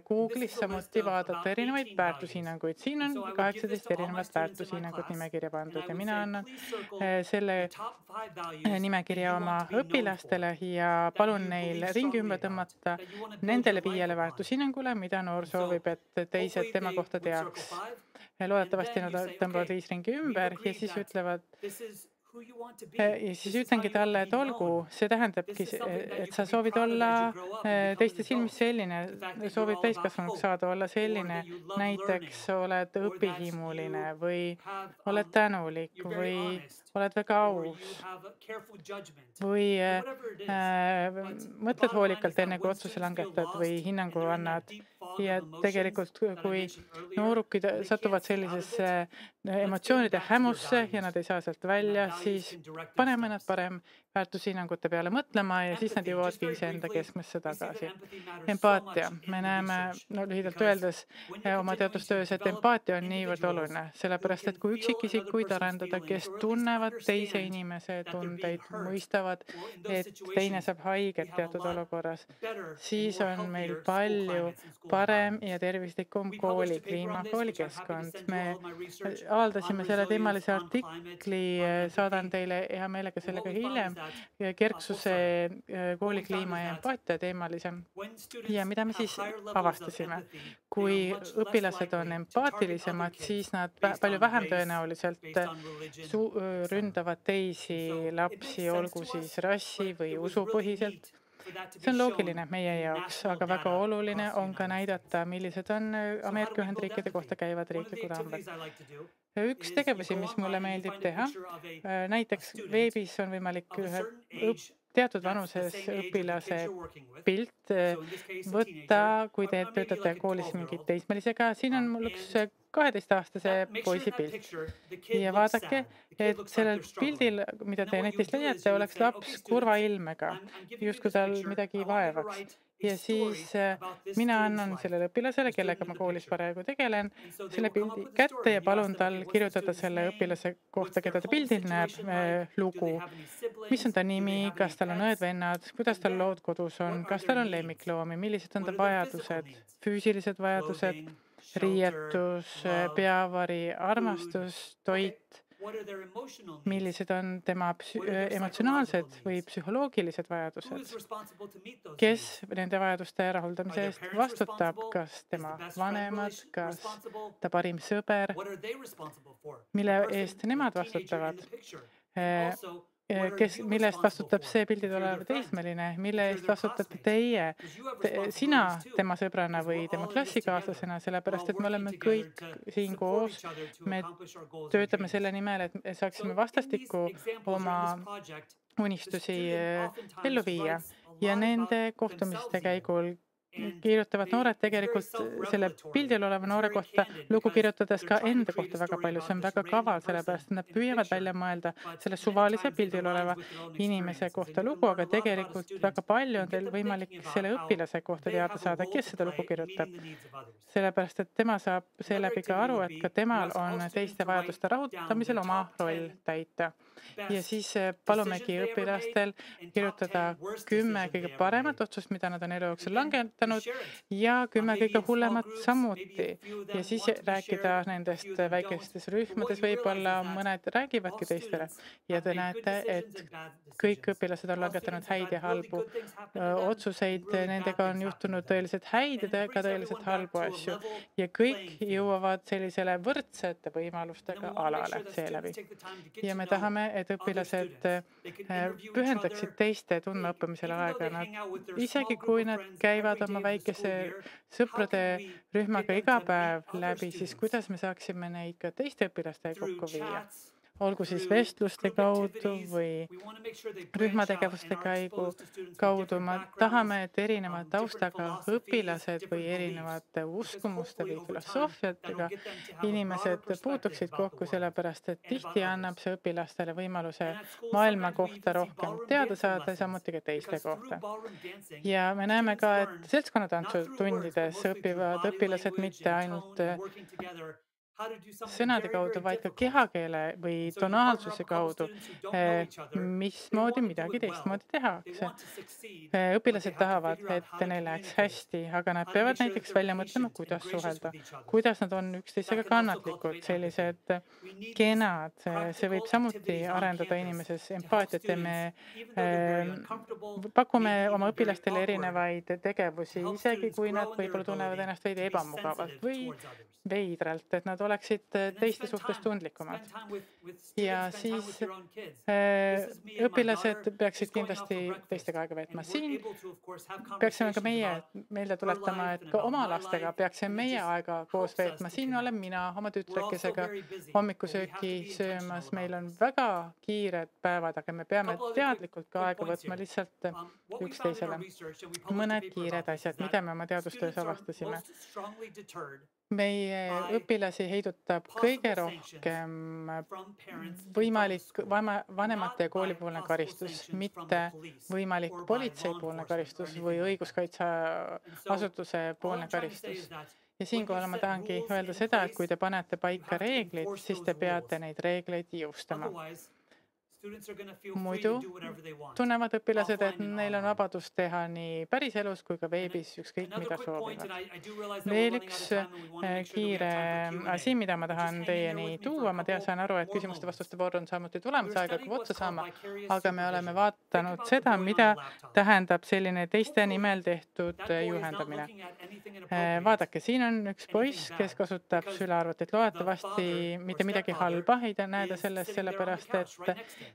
Google'is samuti vaadata erinevaid väärtushinnanguid. Siin on 18 erinevat väärtushinnangut nimekirja pandud ja mina annan selle nimekirja oma õpilastele ja palun neil ringi ümber tõmmata nendele 5 väärtushinnangule, mida noor soovib, et teised tema kohta teaks. Loodetavasti nad tõmbavad 5 ringi ümber ja siis ütlevad, ja siis ütlengi talle, et olgu, see tähendabki, et sa soovid olla teiste silmis selline, soovid täiskasvanuks saada, olla selline, näiteks oled õpihimuline või oled tänulik või oled väga aus või mõtled hoolikalt enne, kui otsuse langetad või hinnangu annad. Ja tegelikult, kui noorukid satuvad sellisesse emotsioonide hämusse ja nad ei saa sealt välja, siis paneme nad parem väärtushinnangute peale mõtlema ja siis nad jõuavadki iseenda keskmesse tagasi. Empaatia. Me näeme, lühidalt öeldes oma teadustöös, et empaatia on niivõrd oluline, sellepärast, et kui üksikisikuid arendada, kes tunnevad teise inimese tundeid, mõistavad, et teine saab haiget teatud olukorras, siis on meil palju parem ja tervislikum koolikliima, koolikeskkond. Me avaldasime selle teemalise artikli, saadan teile hea meelega sellega hiljem, kerksuse, koolikliima ja empaatia teemalise. Ja mida me siis avastasime? Kui õpilased on empaatilisemad, siis nad palju vähem tõenäoliselt ründavad teisi lapsi, olgu siis rassi või usupõhiselt. See on loogiline meie jaoks, aga väga oluline on ka näidata, millised on Ameerika Ühendriikide kohta käivad riiklikud andmed. Üks tegevusi, mis mulle meeldib teha, näiteks veebis on võimalik teatud vanuses õpilase pilt võtta, kui te töötate koolis mingit teismelisega. Siin on mul üks 12-aastase poisi pilt. Ja vaadake, et sellel pildil, mida te netist leiate, oleks laps kurva ilmega, justkui tal midagi vaevaks. Ja siis mina annan sellele õpilasele, kellega ma koolis paraegu tegelen, selle pildi kätte ja palun tal kirjutada selle õpilase kohta, keda ta pildil näeb, lugu. Mis on ta nimi, kas tal on õed-vennad, kuidas tal lood kodus on, kas tal on lemmikloomi, millised on ta vajadused, füüsilised vajadused, riietus, peavari, armastus, toit, millised on tema emotsionaalsed või psühholoogilised vajadused, kes nende vajaduste rahuldamise eest vastutab, kas tema vanemad, kas ta parim sõber, mille eest nemad vastutavad, mille eest vastutab see pildil olev teismeline, mille eest vastutate teie, sina tema sõbrana või tema klassikaaslasena, sellepärast et me oleme kõik siin koos, me töötame selle nimel, et saaksime vastastikku oma unistusi ellu viia ja nende kohtumiste käigul kirjutavad noored tegelikult selle pildil oleva noore kohta lugu kirjutades ka enda kohta väga palju. See on väga kaval, sellepärast nad püüavad välja mõelda selle suvalise pildil oleva inimese kohta lugu, aga tegelikult väga palju on teil võimalik selle õpilase kohta teada saada, kes seda lugu kirjutab. Sellepärast, et tema saab seeläbi ka aru, et ka temal on teiste vajaduste rahuldamisel oma roll täita. Ja siis palumegi õpilastel kirjutada 10 kõige paremat otsust, mida nad on elu jooksul langetanud ja 10 kõige hullemat samuti. Ja siis rääkida nendest väikestes rühmades, võib-olla mõned räägivadki teistele. Ja te näete, et kõik õpilased on langetanud häid ja halbu otsuseid, nendega on juhtunud tõeliselt häid ja ka tõeliselt halbu asju. Ja kõik jõuavad sellisele võrdsete võimalustega alale seeläbi. Ja me tahame, et õpilased pühendaksid teiste tundmaõppimisele aega. Nad, isegi kui nad käivad oma väikese sõprade rühmaga iga päev läbi, siis kuidas me saaksime neid ka teiste õpilaste kokku viia? Olgu siis vestluste kaudu või rühmategevuste kaudu. Me tahame, et erineva taustaga õpilased või erinevate uskumuste või filosoofiatega inimesed puutuksid kokku, sellepärast et tihti annab see õpilastele võimaluse maailma kohta rohkem teada saada, samuti ka teiste kohta. Ja me näeme ka, et seltskonnatantsutundides õpivad õpilased mitte ainult sõnade kaudu, vaid ka kehakeele või tonaalsuse kaudu, mismoodi midagi teistmoodi tehakse. Õpilased tahavad, et neil läheks hästi, aga nad peavad näiteks välja mõtlema, kuidas suhelda, kuidas nad on üksteisega kannatlikud, sellised kenad. See võib samuti arendada inimeses empaatiat ja me pakume oma õpilastele erinevaid tegevusi, isegi kui nad võib-olla tunnevad ennast veidi ebamugavalt või veidralt, et nad oleksid teiste suhtes tundlikumad. Ja siis õpilased peaksid kindlasti teistega aega veetma. Siin peaksime ka meie meelde tuletama, et ka oma lastega peaksime meie aega koos veetma. Siin olen mina oma tütrekesega hommikusööki söömas. Meil on väga kiired päevad, aga me peame teadlikult ka aega võtma lihtsalt üksteisele. Mõned kiired asjad, mida me oma teadustöös avastasime. Meie õpilasi heidutab kõige rohkem võimalik vanemate ja koolipoolne karistus, mitte võimalik politseipoolne karistus või õiguskaitseasutuse poolne karistus. Ja siinkohal ma tahangi öelda seda, et kui te panete paika reeglid, siis te peate neid reegleid jõustama. Muidu tunnevad õpilased, et neil on vabadus teha nii päriselus kui ka veebis ükskõik mida soovivad. Veel üks kiire asi, mida ma tahan teieni tuua. Ma saan aru, et küsimuste-vastuste voor on samuti tulemas, aega kui otsa saama, aga me oleme vaatanud seda, mida tähendab selline teiste nimel tehtud juhendamine. Vaadake, siin on üks poiss, kes kasutab sülearvutit. Loodetavasti mitte midagi halba ei näeda sellest, sellepärast et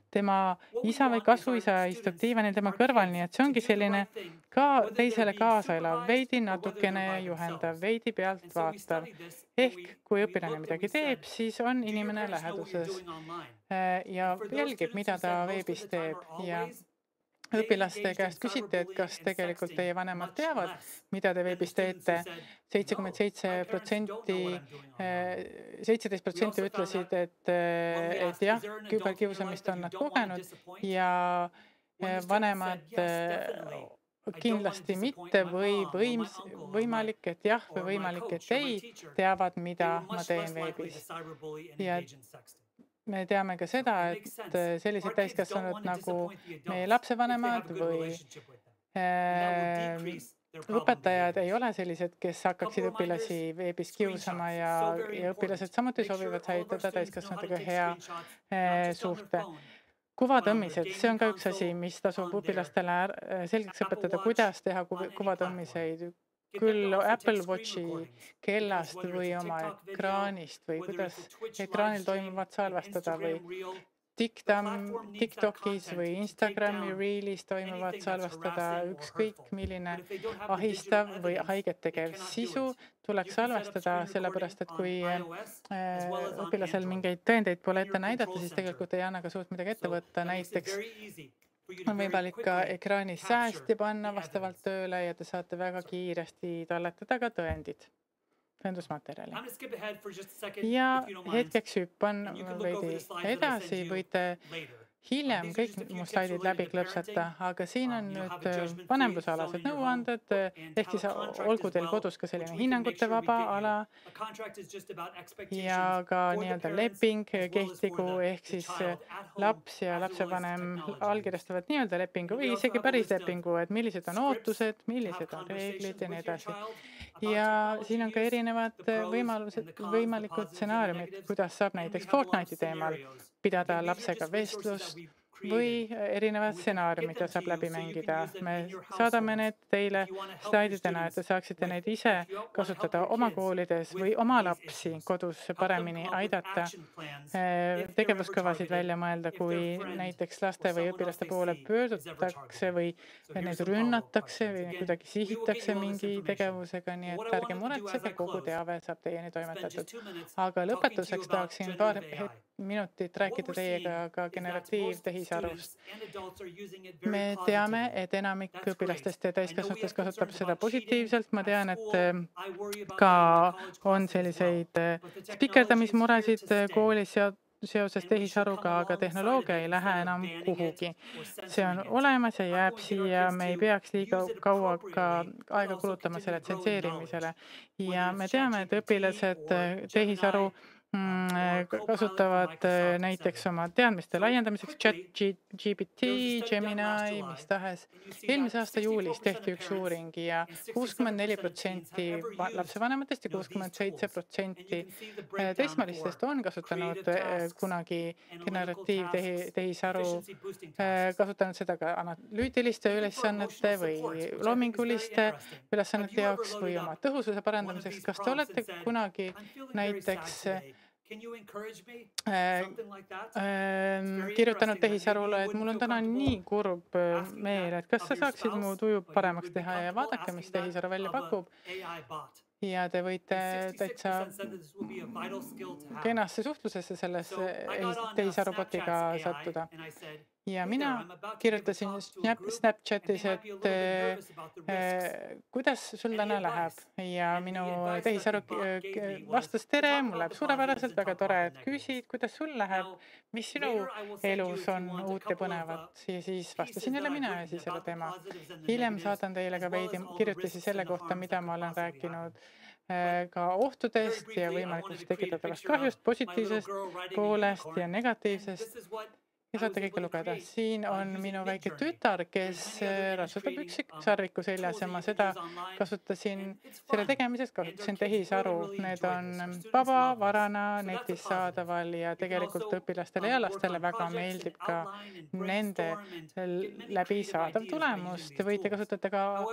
tema isa või kasuisa istub diivanil tema kõrval, nii et see ongi selline ka teisele kaasa elav, veidi natukene juhendav, veidi pealt vaatav. Ehk kui õpilane midagi teeb, siis on inimene läheduses ja jälgib, mida ta veebis teeb. Ja õpilaste käest küsiti, et kas tegelikult teie vanemad teavad, mida te veebis teete. 17% ütlesid, et jah, küberkiusamist on nad kogenud ja vanemad kindlasti mitte või võimalik, et jah või võimalik, et ei, teavad, mida ma teen veebis. Ja me teame ka seda, et sellised täiskasvanud nagu meie lapsevanemad või õpetajad ei ole sellised, kes hakkaksid õpilasi veebis kiusama ja õpilased samuti soovivad säilitada täiskasvanutega hea suhte. Kuvatõmmised, see on ka üks asi, mis tasub õpilastele selgeks õpetada, kuidas teha kuvatõmmiseid küll Apple Watchi kellast või oma ekraanist või kuidas ekraanil toimuvat salvestada või TikTokis või Instagrami Reelis toimuvat salvestada, ükskõik milline ahistav või haiget tegev sisu tuleks salvestada, sellepärast et kui õpilasel mingeid tõendeid pole ette näidata, siis tegelikult ei anna ka suurt midagi ette võtta, näiteks on võimalik ka ekraani säästi panna vastavalt tööle ja te saate väga kiiresti talletada ka tõendusmaterjali. Ja hetkeks hüppan veidi edasi, võite hiljem kõik mu slaidid läbi klõpsata, aga siin on nüüd vanemlusalased nõuanded, ehk siis olgu teil kodus ka selline hinnangute vaba ala ja ka nii-öelda leping kehtigu, ehk siis laps ja lapsevanem allkirjastavad nii-öelda lepingu või isegi päris lepingu, et millised on ootused, millised on reeglid ja nii edasi. Ja siin on ka erinevad võimalikud stsenaariumid, kuidas saab näiteks Fortnite'i teemal pidada lapsega vestlust või erinevad stsenaariumid, mida saab läbi mängida. Me saadame need teile slaididena, et te saaksite neid ise kasutada oma koolides või oma lapsi kodus paremini aidata tegevuskavasid välja mõelda, kui näiteks laste või õpilaste poole pöördutakse või neid rünnatakse või kuidagi sihitakse mingi tegevusega, nii et ärge muretsege, kogu teave saab teieni toimetatud. Aga lõpetuseks tahaksin paar minutit rääkida teiega ka generatiivtehisarust. Me teame, et enamik õpilastest ja täiskasvanutest kasutab seda positiivselt. Ma tean, et ka on selliseid spikerdamismuresid koolis seoses tehisaruga, aga tehnoloogia ei lähe enam kuhugi. See on olemas ja jääb siia, me ei peaks liiga kaua ka aega kulutama selle tsenseerimisele. Ja me teame, et õpilased tehisaru kasutavad näiteks oma teadmiste laiendamiseks ChatGPT, Gemini, mis tahes. Eelmise aasta juulis tehti üks uuring ja 64% lapsevanematest ja 67% teismelistest on kasutanud kunagi generatiivtehisaru, kasutanud seda ka analüütiliste ülesannete või loominguliste ülesannete jaoks või oma tõhususe parandamiseks. Kas te olete kunagi näiteks kirjutanud tehisarule, et mul on täna nii kurb meel, et kas sa saaksid mu tuju paremaks teha ja vaadake, mis tehisaru välja pakub. Ja te võite täitsa kenasse suhtlusesse selles tehisarobotiga sattuda. Ja mina kirjutasin Snapchatis, et kuidas sul täna läheb ja minu tehisaru vastas tere, mul läheb suurepäraselt, väga tore, et küsid, kuidas sul läheb, mis sinu elus on uut ja põnevat ja siis vastasin jälle mina ja siis jälle tema. Hiljem saadan teile ka veidi kirjutisi selle kohta, mida ma olen rääkinud ka ohtudest ja võimalikust tekitatavast kahjust, positiivsest poolest ja negatiivsest. Ja saate kõike lugeda. Siin on minu väike tütar, kes ratsutab üksiksaarviku seljas ja ma seda kasutasin, selle tegemisest kasutasin tehisaru. Need on varana netis saadaval ja tegelikult õpilastele ja lastele väga meeldib ka nende läbi saadav tulemus. Te võite kasutada ka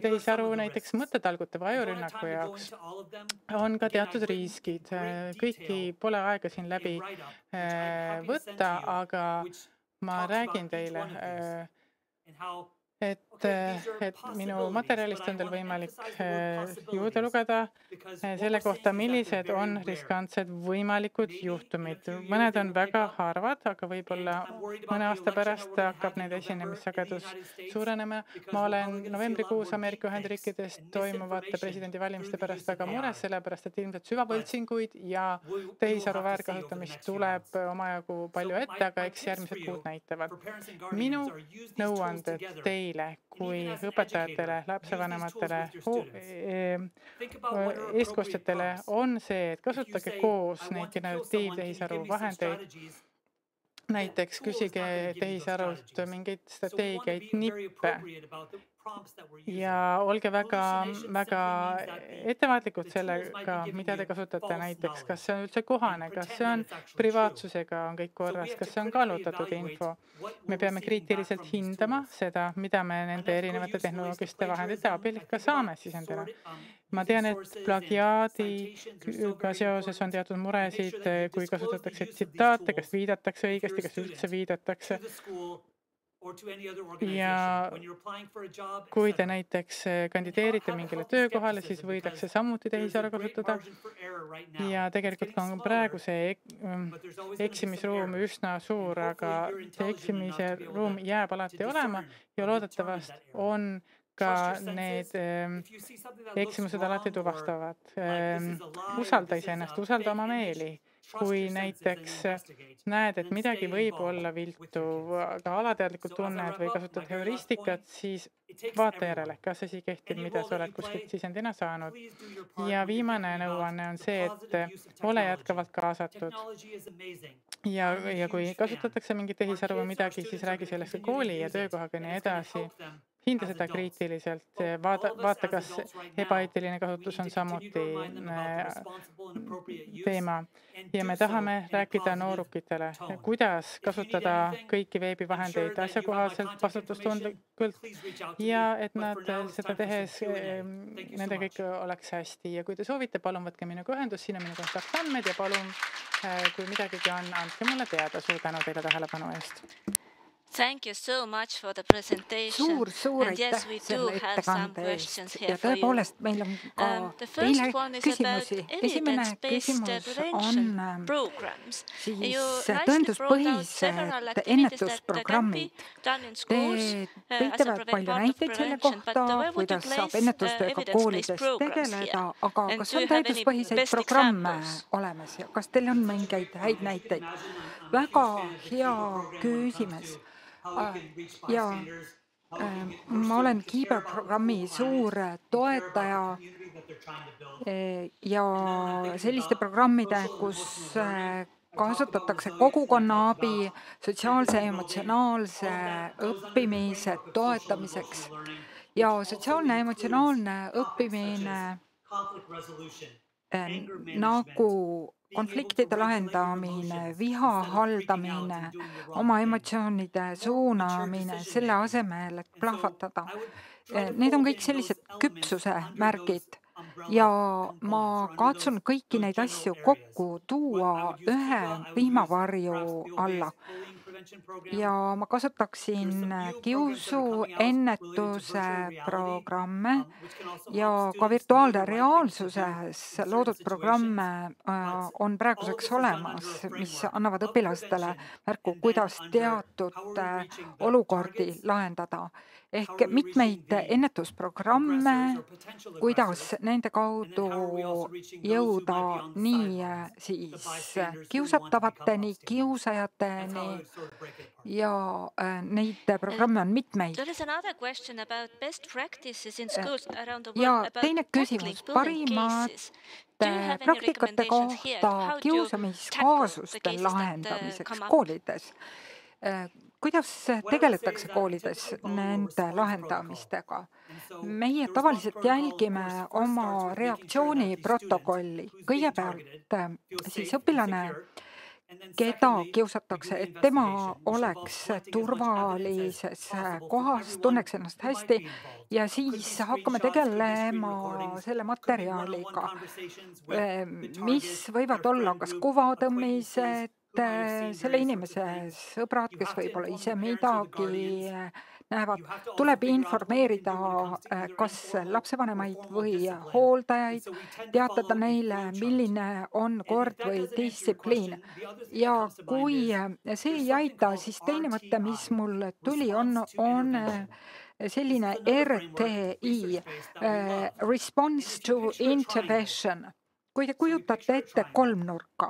tehisaru näiteks mõttetalgute või ajurünnaku jaoks. On ka teatud riskid. Kõiki pole aega siin läbi võtta, aga ma räägin teile, et minu materjalist on teil võimalik juurde lugeda selle kohta, millised on riskantsed võimalikud juhtumid. Mõned on väga harvad, aga võib-olla mõne aasta pärast hakkab nende esinemissagedus suurenema. Ma olen novembrikuus Ameerika Ühendriikides toimuvate presidendivalimiste pärast väga mures, sellepärast et ilmselt süvavõltsinguid ja tehisaru väärkasutamist tuleb omajagu palju ette, aga eks järgmised kuud näitavad. Minu nõuanded teile kui õpetajatele, lapsevanematele, eestkostjatele on see, et kasutage koos neid generatiivtehisaru vahendeid. Näiteks küsige tehisarult mingeid strateegiaid, nippe ja olge väga ettevaatlikud sellega, mida te kasutate näiteks, kas see on üldse kohane, kas see on privaatsusega on kõik korras, kas see on kallutatud info. Me peame kriitiliselt hindama seda, mida me nende erinevate tehnoloogiliste vahendite abil ka saame sisendada. Ma tean, et plagiaadiga seoses on teatud muresid, kui kasutatakse tsitaate, kas viidatakse õigesti, kas üldse viidatakse. Ja kui te näiteks kandideerite mingile töökohale, siis võidakse samuti tehisaru kasutada. Ja tegelikult on praegu see eksimisruum üsna suur, aga see eksimise ruum jääb alati olema ja loodetavasti on ka need eksimused alati tuvastavad. Usalda iseennast, usalda oma meeli. Kui näiteks näed, et midagi võib olla viltu, aga alateadlikult tunned või kasutad heuristikat, siis vaata järele, kas asi kehtib, mida sa oled kuskilt sisendina saanud. Ja viimane nõuanne on see, et ole jätkavalt kaasatud. Ja kui kasutatakse mingit tehisaru või midagi, siis räägi sellest kooli ja töökohaga nii edasi. Hinda seda kriitiliselt, vaata, kas ebaeetiline kasutus on samuti teema. Ja me tahame rääkida noorukitele, kuidas kasutada kõiki veebivahendeid asjakohaselt, vastutustundlikult ja et nad seda tehes, nende kõik oleks hästi. Ja kui te soovite, palun võtke minuga ühendus, siin on minu kontaktandmed ja palun, kui midagigi on, andke mulle teada. Suur tänu teile tähelepanu eest. Thank you so much for the presentation. Suur aitäh selle ettekande eest ja tõepoolest meil on ka teile küsimusi. Esimene küsimus on siis tõenduspõhised ennetusprogrammid. Te tõite palju näiteid selle kohta, kuidas saab ennetustööga koolides tegeleda, aga kas on tõenduspõhiseid programme olemas ja kas teil on mingeid häid näiteid? Väga hea küsimus. Ja ma olen Kiiber-programmi suur toetaja ja selliste programmide, kus kasutatakse kogukonna abi sotsiaalse ja emotsionaalse õppimise toetamiseks. Ja sotsiaalne ja emotsionaalne õppimine nagu konfliktide lahendamine, viha haldamine, oma emotsioonide suunamine selle asemel, et plahvatada. Need on kõik sellised küpsuse märgid ja ma katsun kõiki neid asju kokku tuua ühe vihmavarju alla. Ja ma kasutaksin kiusuennetuse programme ja ka virtuaalne reaalsuses loodud programme on praeguseks olemas, mis annavad õpilastele märku, kuidas teatud olukordi lahendada. Ehk mitmeid ennetusprogramme, kuidas nende kaudu jõuda nii siis kiusatavateni, kiusajateni ja neid programme on mitmeid. Ja teine küsimus, parimad praktikate kohta kiusamiskaasuste lahendamiseks koolides. Kuidas tegeletakse koolides nende lahendamistega? Meie tavaliselt jälgime oma reaktsiooniprotokolli. Kõigepealt siis õpilane, keda kiusatakse, et tema oleks turvalises kohas, tunneks ennast hästi ja siis hakkame tegelema selle materjaliga, mis võivad olla kas kuvatõmmised, selle inimese sõbrad, kes võib-olla ise midagi näevad, tuleb informeerida kas lapsevanemaid või hooldajaid, teatada neile, milline on kord või distsipliin. Ja kui see ei aita, siis teine mõte, mis mul tuli, on selline RTI, Response to Intervention. Kui te kujutate ette kolmnurka,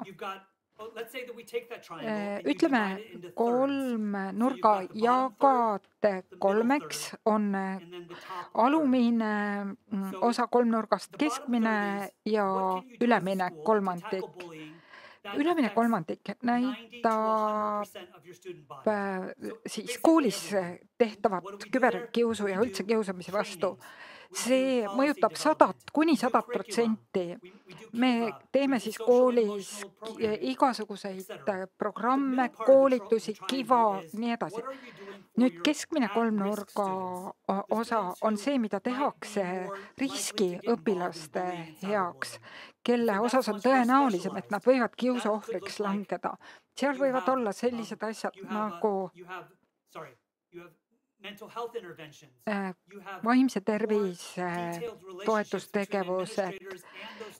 ütleme, kolmnurga jagate kolmeks, on alumine osa kolmnurgast, keskmine ja ülemine kolmandik. Ülemine kolmandik näitab siis koolis tehtavat küberkiusu ja üldse kiusamise vastu. See mõjutab 100–100%. Me teeme siis koolis igasuguseid programme, koolitusi, kiva, nii edasi. Nüüd keskmine kolmnurga osa on see, mida tehakse riskiõpilaste heaks, kelle osas on tõenäolisem, et nad võivad kiusu ohvriks langeda. Seal võivad olla sellised asjad nagu vaimse tervise toetustegevused,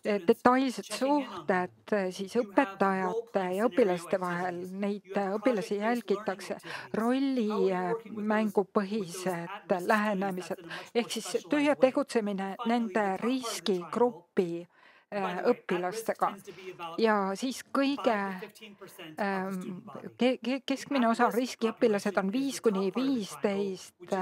detailsed suhted siis õpetajate ja õpilaste vahel, neid õpilasi jälgitakse, rollimängupõhised lähenemised, ehk siis töö ja tegutsemine nende riskigrupi õpilastega ja siis kõige keskmine osa riskiõpilased on 5–15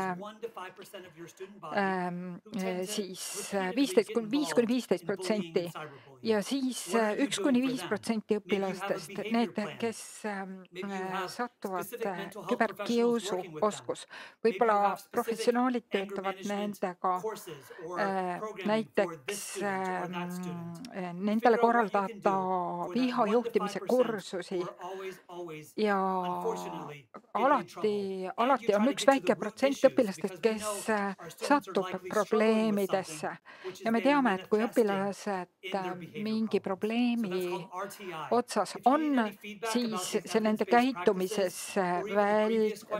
siis 5–15% ja siis 1–5% õpilastest, need, kes satuvad küberkiusu oskus. Võib-olla professionaalid töötavad nendega näiteks nendele korraldada viha juhtimise kursusi ja alati on üks väike protsent õpilastest, kes satub probleemidesse. Ja me teame, et kui õpilased mingi probleemi otsas on, siis see nende käitumises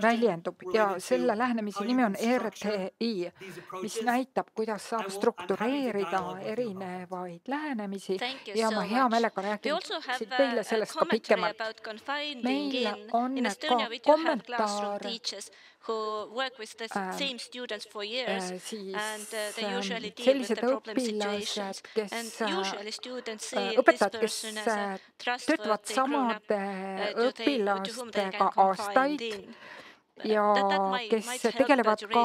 väljendub ja selle lähenemise nimi on RTI, mis näitab, kuidas saab struktureerida erinevaid lähenemisi ja ma hea meelega räägin teile sellest ka pikemalt. Meil on ka kommentaar sellised õpilased, õpetajad, kes töötavad samade õpilastega aastaid ja kes tegelevad ka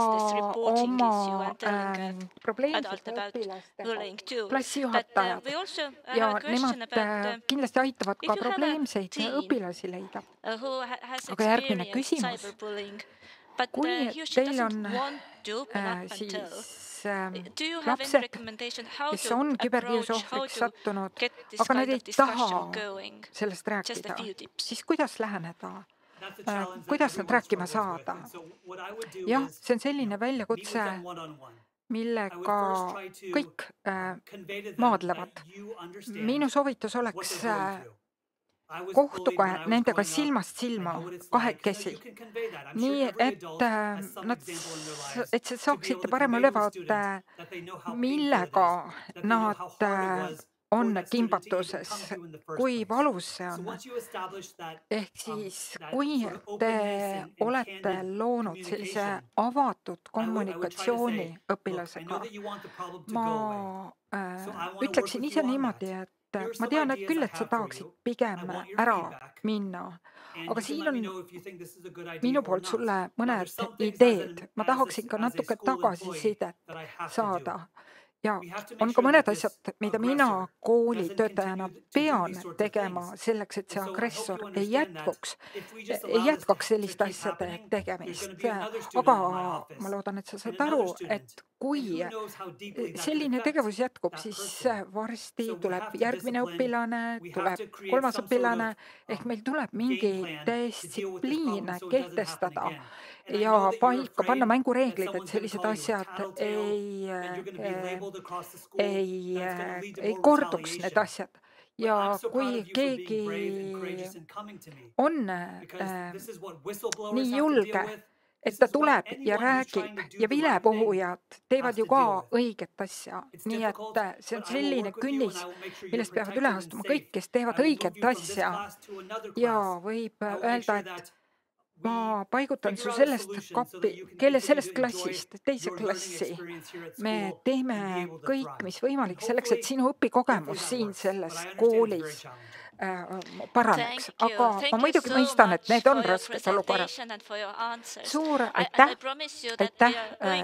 oma probleemsete õpilastega, klassijuhatajad ja nemad kindlasti aitavad ka probleemseid õpilasi leida. Aga järgmine küsimus. Kui teil on siis lapsed, kes on küberkiusu ohvriks sattunud, aga nad ei taha sellest rääkida, siis kuidas läheneda? Kuidas nad rääkima saada? Jah, see on selline väljakutse, millega kõik maadlevad. Minu soovitus oleks kohtuge nendega silmast silma kahekesi, nii et sa saaksite parema ülevaate, millega nad on kimbatuses, kui valus see on. Ehk siis, kui te olete loonud sellise avatud kommunikatsiooni õpilasega, ma ütleksin ise niimoodi, et ma tean, et küll, et sa tahaksid pigem ära minna, aga siin on minu poolt sulle mõned ideed. Ma tahaksin ka natuke tagasisidet saada. Ja on ka mõned asjad, mida mina koolitöötajana pean tegema selleks, et see agressor ei jätkaks selliste asjade tegemist. Aga ma loodan, et sa saad aru, et kui selline tegevus jätkub, siis varsti tuleb järgmine õpilane, tuleb kolmas õpilane, ehk meil tuleb mingi distsipliin kehtestada ja paika panna mängureeglid, et sellised asjad ei korduks need asjad. Ja kui keegi on nii julge, et ta tuleb ja räägib ja vilepuhujad teevad ju ka õiget asja. Nii et see on selline künnis, millest peavad üle astuma kõik, kes teevad õiget asja. Ja võib öelda, et ma paigutan su sellest klassist teise klassi. Me teeme kõik, mis võimalik selleks, et sinu õpikogemus siin selles koolis paraneks. Aga ma muidugi mõistan, et need on rasked olukorrad. Suur aitäh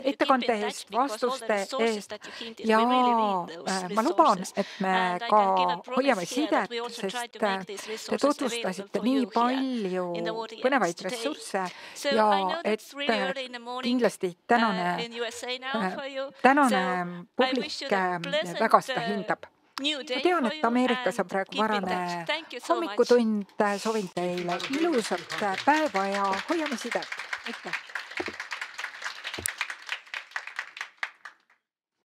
ettekande eest, vastuste eest ja ma luban, et me ka hoiame sidet, sest te tutvustasite nii palju põnevaid ressursse ja et kindlasti tänane publik väga seda hindab. Ma tean, et Ameerikas on praegu varane hommikutund. Soovin teile ilusat päeva ja hoiame sidet. Aitäh!